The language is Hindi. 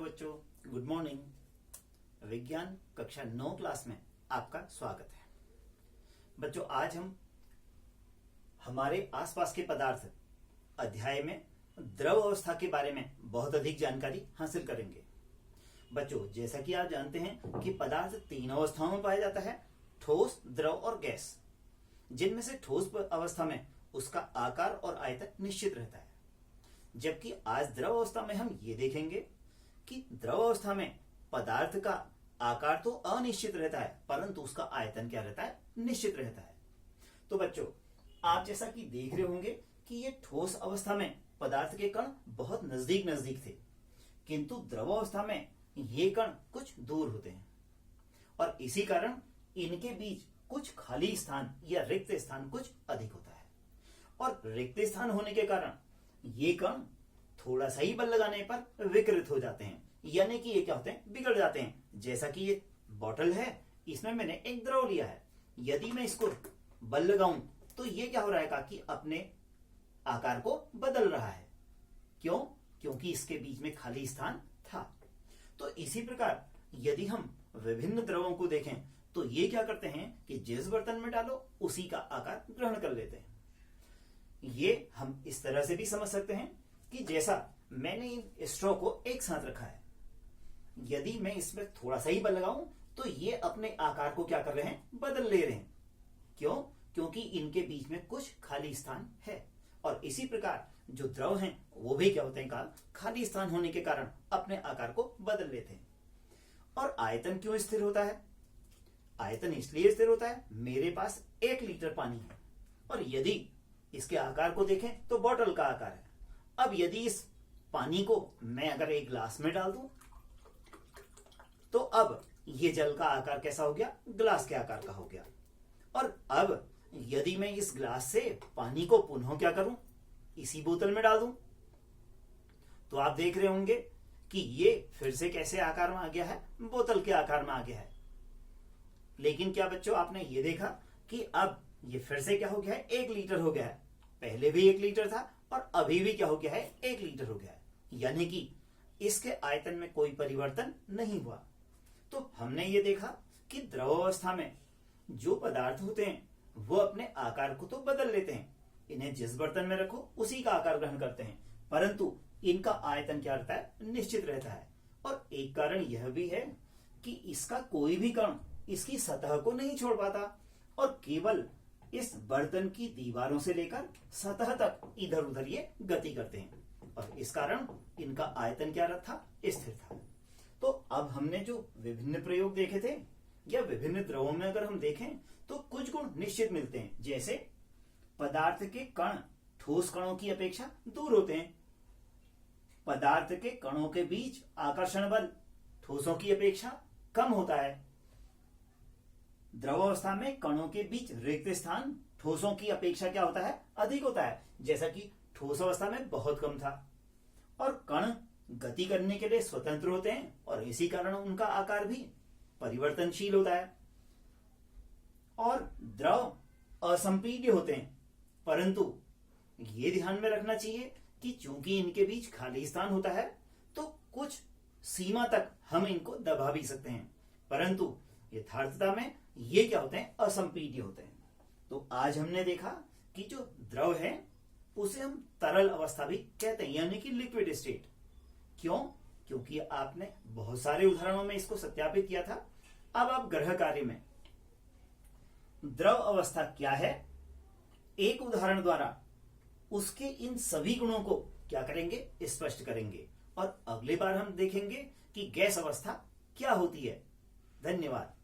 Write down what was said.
बच्चों, गुड मॉर्निंग। विज्ञान कक्षा 9 क्लास में आपका स्वागत है। बच्चों, आज हम हमारे आसपास के पदार्थ अध्याय में द्रव अवस्था के बारे में बहुत अधिक जानकारी हासिल करेंगे। बच्चों, जैसा कि आप जानते हैं कि पदार्थ 3 अवस्थाओं में पाया जाता है, ठोस, द्रव और गैस, जिनमें से ठोस अवस्था में उसका आकार और आयतन निश्चित रहता है, जबकि आज द्रव अवस्था में हम ये देखेंगे कि द्रव अवस्था में पदार्थ का आकार तो अनिश्चित रहता है, परंतु उसका आयतन क्या रहता है, निश्चित रहता है। तो बच्चों, आप जैसा कि देख रहे होंगे कि ये ठोस अवस्था में पदार्थ के कण बहुत नजदीक नजदीक थे, किंतु द्रव अवस्था में ये कण कुछ दूर होते हैं और इसी कारण इनके बीच कुछ खाली स्थान या रिक्त स्थान कुछ अधिक होता है। और रिक्त स्थान होने के कारण ये कण थोड़ा सा ही बल लगाने पर विकृत हो जाते हैं, यानी कि ये क्या होते हैं, बिगड़ जाते हैं। जैसा कि ये बॉटल है, इसमें मैंने एक द्रव लिया है, यदि मैं इसको बल लगाऊं तो ये क्या हो रहा है कि अपने आकार को बदल रहा है। क्यों? क्योंकि इसके बीच में खाली स्थान था। तो इसी प्रकार यदि हम विभिन्न द्रवों को देखें तो ये क्या करते हैं कि जिस बर्तन में डालो उसी का आकार ग्रहण कर लेते हैं। ये हम इस तरह से भी समझ सकते हैं कि जैसा मैंने इन स्ट्रॉ को एक साथ रखा है, यदि मैं इसमें थोड़ा सा ही बल लगाऊं तो ये अपने आकार को क्या कर रहे हैं, बदल ले रहे हैं। क्यों? क्योंकि इनके बीच में कुछ खाली स्थान है। और इसी प्रकार जो द्रव हैं वो भी क्या होते हैं, खाली स्थान होने के कारण अपने आकार को बदल लेते हैं। और आयतन क्यों स्थिर होता है? आयतन इसलिए स्थिर होता है, मेरे पास 1 लीटर पानी है और यदि इसके आकार को देखें तो बॉटल का आकार है। अब यदि इस पानी को मैं अगर एक ग्लास में डाल दूं तो अब ये जल का आकार कैसा हो गया, ग्लास के आकार का हो गया। और अब यदि मैं इस ग्लास से पानी को पुनः क्या करूं, इसी बोतल में डाल दूं, तो आप देख रहे होंगे कि ये फिर से कैसे आकार में आ गया है, बोतल के आकार में आ गया है। लेकिन क्या बच्चों, आपने ये देखा कि अब ये फिर से क्या हो गया है, 1 लीटर हो गया है। पहले भी 1 लीटर था और अभी भी क्या हो गया है, 1 लीटर हो गया है, यानी कि इसके आयतन में कोई परिवर्तन नहीं हुआ। तो हमने ये देखा कि द्रव अवस्था में जो पदार्थ होते हैं वो अपने आकार को तो बदल लेते हैं, इन्हें जिस बर्तन में रखो उसी का आकार ग्रहण करते हैं, परंतु इनका आयतन क्या रहता है, निश्चित रहता है। और एक कारण यह भी है कि इसका कोई भी कण इसकी सतह को नहीं छोड़ पाता और केवल इस बर्तन की दीवारों से लेकर सतह तक इधर उधर ये गति करते हैं और इस कारण इनका आयतन क्या था, स्थिर था। तो अब हमने जो विभिन्न प्रयोग देखे थे या विभिन्न द्रवों में अगर हम देखें तो कुछ गुण निश्चित मिलते हैं, जैसे पदार्थ के कण ठोस कणों की अपेक्षा दूर होते हैं, पदार्थ के कणों के बीच आकर्षण बल ठोसों की अपेक्षा कम होता है, द्रव अवस्था में कणों के बीच रिक्त स्थान ठोसों की अपेक्षा क्या होता है, अधिक होता है, जैसा कि ठोस अवस्था में बहुत कम था, और कण गति करने के लिए स्वतंत्र होते हैं और इसी कारण उनका आकार भी परिवर्तनशील होता है। और द्रव असंपीड्य होते हैं, परंतु ये ध्यान में रखना चाहिए कि चूंकि इनके बीच खाली स्थान होता है तो कुछ सीमा तक हम इनको दबा भी सकते हैं, परंतु यथार्थता में ये क्या होते हैं, असंपीड्य होते हैं। तो आज हमने देखा कि जो द्रव है उसे हम तरल अवस्था भी कहते हैं, यानी कि लिक्विड स्टेट। क्यों? क्योंकि आपने बहुत सारे उदाहरणों में इसको सत्यापित किया था। अब आप गृह कार्य में द्रव अवस्था क्या है, एक उदाहरण द्वारा उसके इन सभी गुणों को क्या करेंगे, स्पष्ट करेंगे। और अगली बार हम देखेंगे कि गैस अवस्था क्या होती है। धन्यवाद।